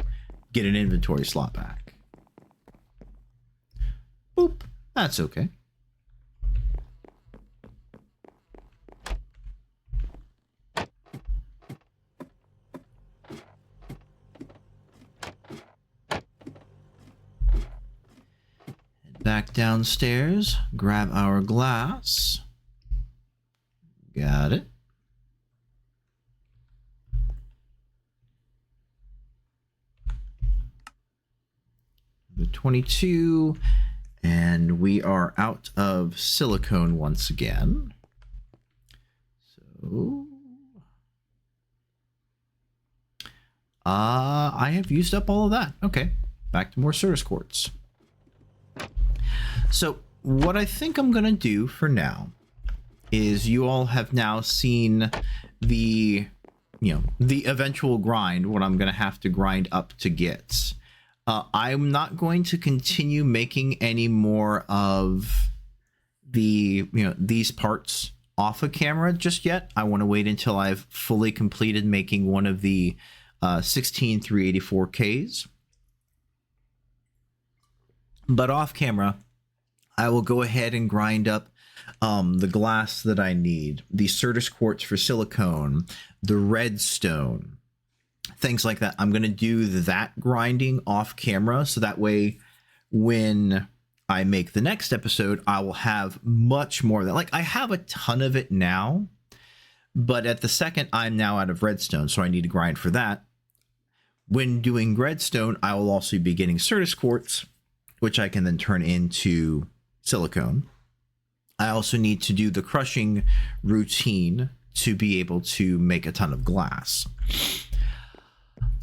S1: get an inventory slot back. Boop. That's okay. Back downstairs, grab our glass. Got it. The 22, and we are out of silicone once again. So, I have used up all of that. Okay, back to more Certus quartz. So what I think I'm gonna do for now is, you all have now seen the, the eventual grind, what I'm gonna have to grind up to get. I'm not going to continue making any more of the, these parts off of camera just yet. I want to wait until I've fully completed making one of the 16 384Ks. But off camera, I will go ahead and grind up the glass that I need, the Certus quartz for silicone, the redstone, things like that. I'm going to do that grinding off camera, so that way when I make the next episode, I will have much more of that. Like, I have a ton of it now, but at the second, I'm now out of redstone, so I need to grind for that. When doing redstone, I will also be getting Certus quartz, which I can then turn into silicone. I also need to do the crushing routine to be able to make a ton of glass.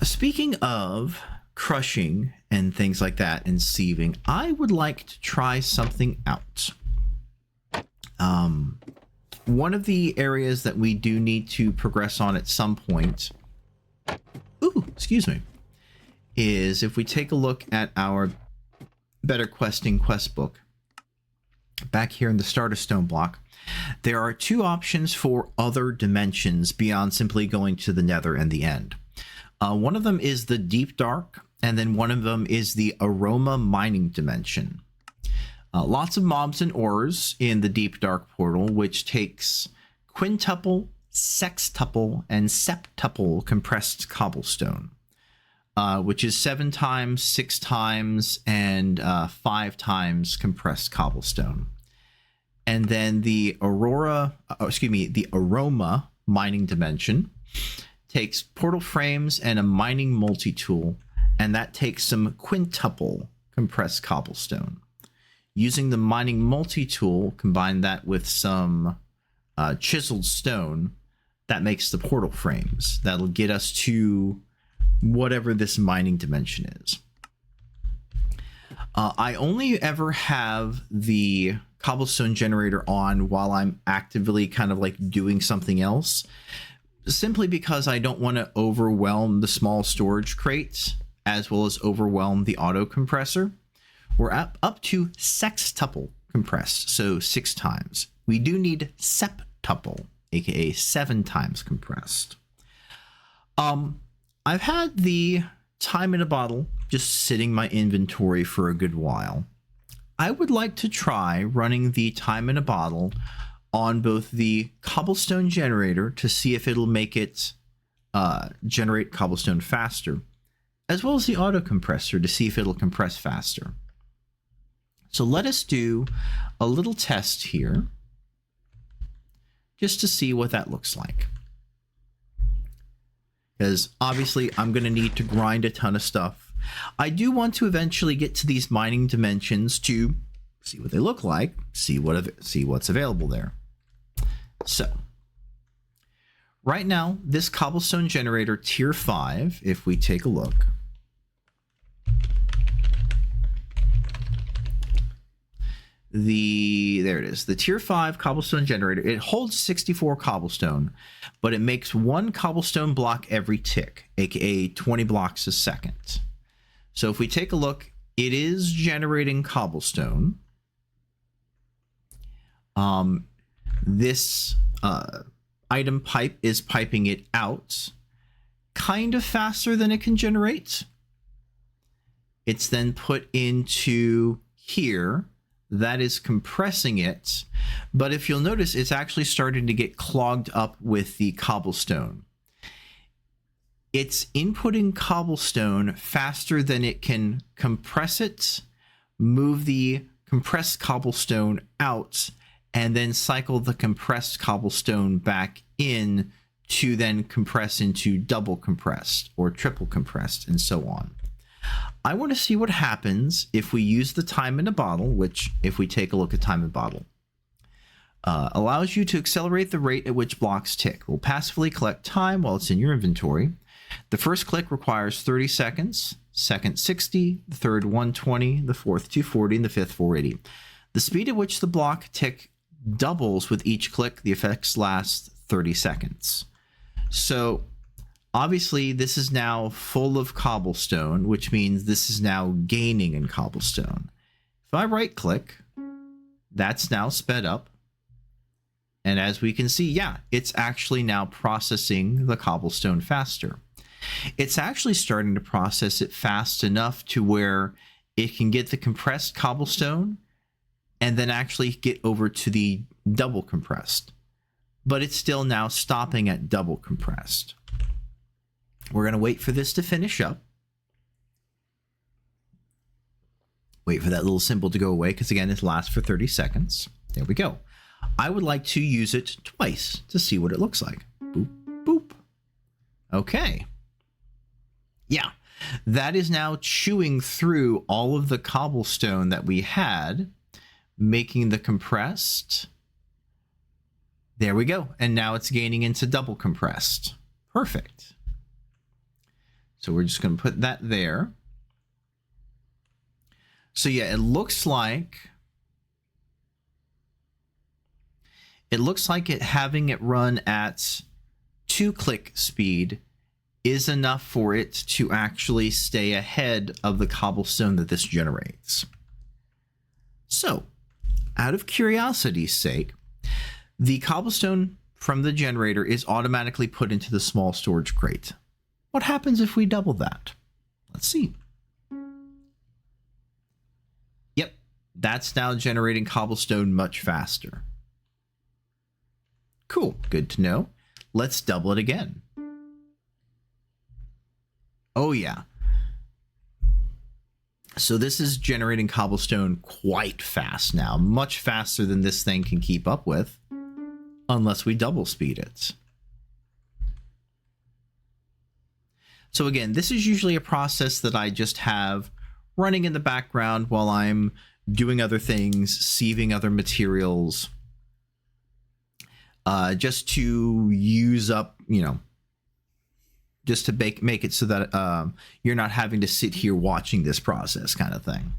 S1: Speaking of crushing and things like that and sieving, I would like to try something out. One of the areas that we do need to progress on at some point, excuse me, is if we take a look at our Better Questing quest book, back here in the start of StoneBlock, there are two options for other dimensions beyond simply going to the Nether and the end. One of them is the Deep Dark, and then one of them is the Aroma Mining Dimension. Lots of mobs and ores in the Deep Dark portal, which takes quintuple, sextuple, and septuple compressed cobblestone, which is 7 times, 6 times, and 5 times compressed cobblestone. And then the the Aroma Mining Dimension takes portal frames and a mining multi-tool, and that takes some quintuple compressed cobblestone. Using the mining multi-tool, combine that with some chiseled stone, that makes the portal frames. That'll get us to whatever this mining dimension is. I only ever have the cobblestone generator on while I'm actively kind of like doing something else, simply because I don't want to overwhelm the small storage crates as well as overwhelm the auto compressor. We're up to sextuple compressed, so 6 times. We do need septuple, aka 7 times compressed. I've had the time in a bottle just sitting in my inventory for a good while. I would like to try running the time in a bottle on both the cobblestone generator to see if it'll make it generate cobblestone faster, as well as the auto compressor to see if it'll compress faster. So let us do a little test here just to see what that looks like. because obviously I'm going to need to grind a ton of stuff. I do want to eventually get to these mining dimensions to see what they look like, see what's available there. So right now, this cobblestone generator tier 5, if we take a look, there it is, the tier 5 cobblestone generator. It holds 64 cobblestone, but it makes 1 cobblestone block every tick, aka 20 blocks a second. So if we take a look, it is generating cobblestone. This item pipe is piping it out kind of faster than it can generate. It's then put into here. That is compressing it, but if you'll notice, it's actually starting to get clogged up with the cobblestone. It's inputting cobblestone faster than it can compress it, move the compressed cobblestone out, and then cycle the compressed cobblestone back in to then compress into double compressed or triple compressed and so on. I want to see what happens if we use the time in a bottle, which, if we take a look at time in bottle, allows you to accelerate the rate at which blocks tick. It will passively collect time while it's in your inventory. The first click requires 30 seconds, second 60, the third 120, the fourth 240, and the fifth 480. The speed at which the block tick doubles with each click. The effects last 30 seconds. So obviously, this is now full of cobblestone, which means this is now gaining in cobblestone. If I right-click, that's now sped up. And as we can see, yeah, it's actually now processing the cobblestone faster. It's actually starting to process it fast enough to where it can get the compressed cobblestone and then actually get over to the double compressed. But it's still now stopping at double compressed. We're going to wait for this to finish up. Wait for that little symbol to go away, because again, it lasts for 30 seconds. There we go. I would like to use it twice to see what it looks like. Boop, boop. Okay. Yeah, that is now chewing through all of the cobblestone that we had, making the compressed. There we go. And now it's gaining into double compressed. Perfect. So we're just going to put that there. So yeah, it looks like having it run at 2-click speed is enough for it to actually stay ahead of the cobblestone that this generates. So, out of curiosity's sake, the cobblestone from the generator is automatically put into the small storage crate. What happens if we double that? Let's see. Yep, that's now generating cobblestone much faster. Cool, good to know. Let's double it again. Oh yeah. So this is generating cobblestone quite fast now, much faster than this thing can keep up with, unless we double speed it. So again, this is usually a process that I just have running in the background while I'm doing other things, sieving other materials, just to use up, you know, just to make it so that you're not having to sit here watching this process kind of thing.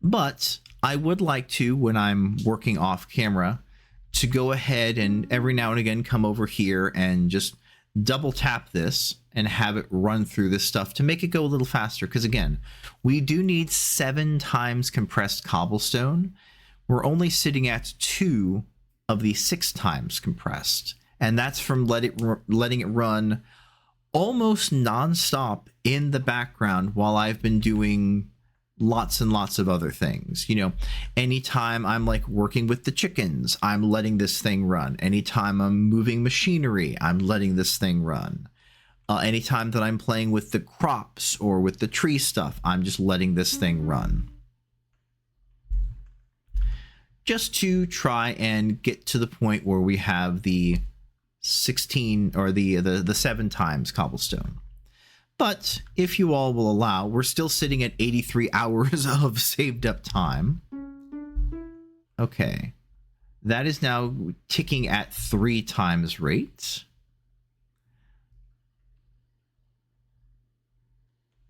S1: But I would like to, when I'm working off camera, to go ahead and every now and again come over here and just double tap this and have it run through this stuff to make it go a little faster. Because again, we do need 7 times compressed cobblestone. We're only sitting at 2 of the 6 times compressed. And that's from letting it run almost nonstop in the background while I've been doing lots and lots of other things. You know, anytime I'm like working with the chickens, I'm letting this thing run. Anytime I'm moving machinery, I'm letting this thing run. Anytime that I'm playing with the crops or with the tree stuff, I'm just letting this thing run. Just to try and get to the point where we have the 16 or the 7 times cobblestone. But if you all will allow, we're still sitting at 83 hours of saved up time. Okay. That is now ticking at 3 times rate.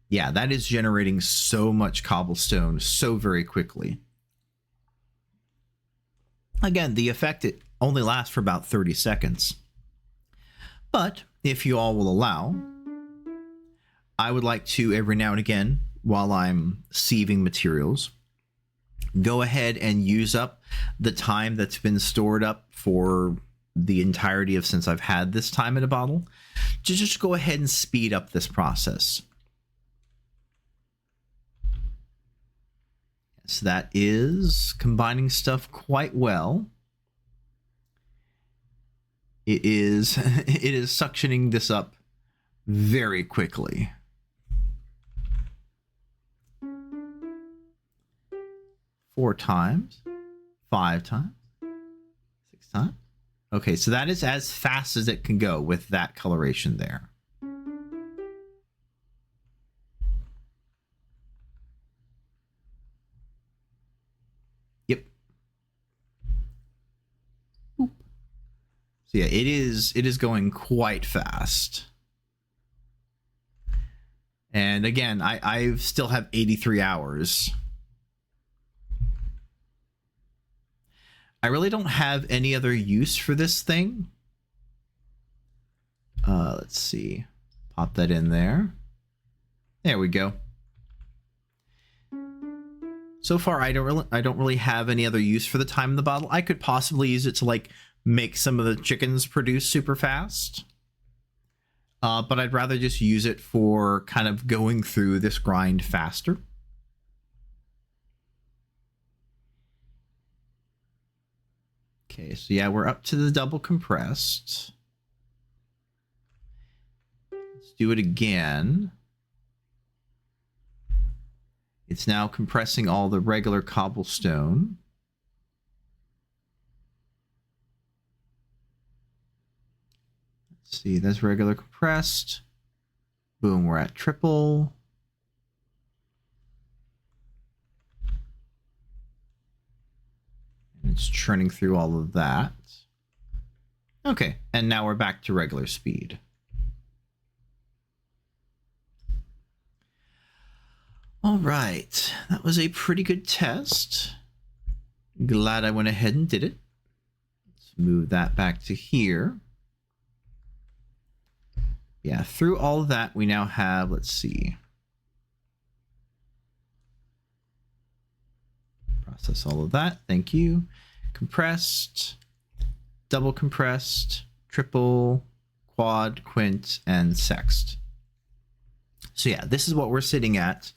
S1: Yeah, that is generating so much cobblestone so very quickly. Again, the effect, it only lasts for about 30 seconds. But if you all will allow, I would like to, every now and again, while I'm sieving materials, go ahead and use up the time that's been stored up for the entirety of since I've had this time in a bottle, to just go ahead and speed up this process. So that is combining stuff quite well. It is suctioning this up very quickly. 4 times, 5 times, 6 times. Okay, so that is as fast as it can go with that coloration there. Yep. Boop. So yeah, it is going quite fast. And again, I still have 83 hours. I really don't have any other use for this thing. Let's see. Pop that in there. There we go. So far, I don't really have any other use for the time in the bottle. I could possibly use it to like make some of the chickens produce super fast. But I'd rather just use it for kind of going through this grind faster. Okay, so yeah, we're up to the double compressed. Let's do it again. It's now compressing all the regular cobblestone. Let's see, that's regular compressed. Boom, we're at triple. It's churning through all of that. Okay, and now we're back to regular speed. All right, that was a pretty good test. Glad I went ahead and did it. Let's move that back to here. Yeah, through all of that, we now have, let's see. Process all of that, thank you. Compressed, double compressed, triple, quad, quint, and sext. So yeah, this is what we're sitting at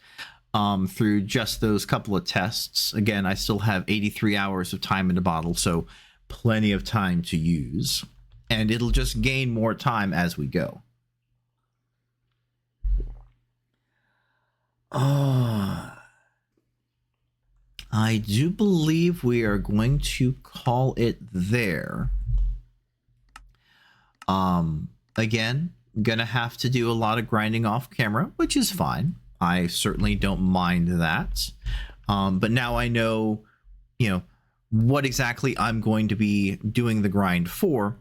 S1: through just those couple of tests. Again, I still have 83 hours of time in the bottle, so plenty of time to use. And it'll just gain more time as we go. I do believe we are going to call it there. Again, gonna have to do a lot of grinding off camera, which is fine. I certainly don't mind that. But now I know, you know, what exactly I'm going to be doing the grind for.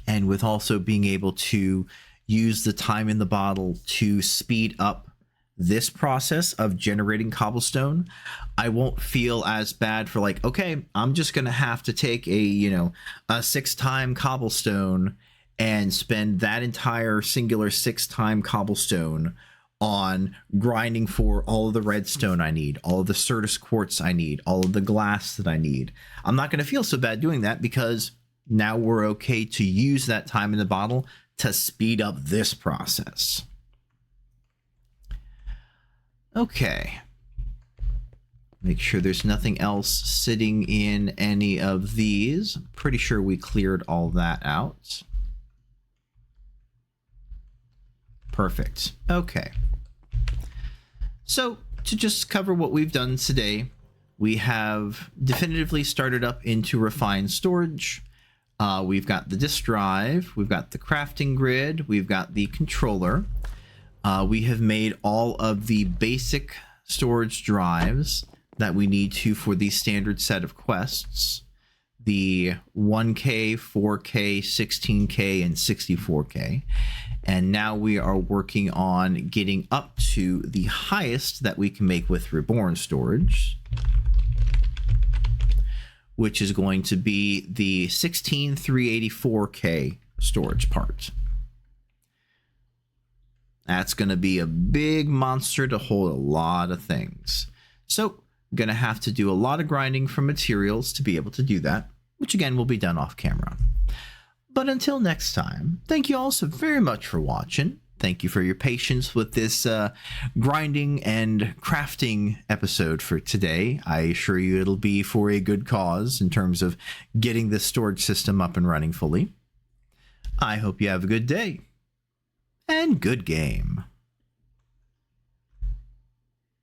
S1: And with also being able to use the time in the bottle to speed up this process of generating cobblestone, I won't feel as bad for like, okay, I'm just gonna have to take a, you know, a 6-time cobblestone and spend that entire singular 6-time cobblestone on grinding for all of the redstone I need, all of the Certus quartz I need, all of the glass that I need. I'm not gonna feel so bad doing that because now we're okay to use that time in the bottle to speed up this process. Okay. Make sure there's nothing else sitting in any of these. I'm pretty sure we cleared all that out. Perfect. Okay. So to just cover what we've done today, we have definitively started up into refined storage. We've got the disk drive, we've got the crafting grid, we've got the controller. We have made all of the basic storage drives that we need to for the standard set of quests. The 1K, 4K, 16K, and 64K. And now we are working on getting up to the highest that we can make with Reborn storage, which is going to be the 16384K storage part. That's going to be a big monster to hold a lot of things. So going to have to do a lot of grinding for materials to be able to do that, which again will be done off camera. But until next time, thank you all so very much for watching. Thank you for your patience with this grinding and crafting episode for today. I assure you it'll be for a good cause in terms of getting this storage system up and running fully. I hope you have a good day and good game.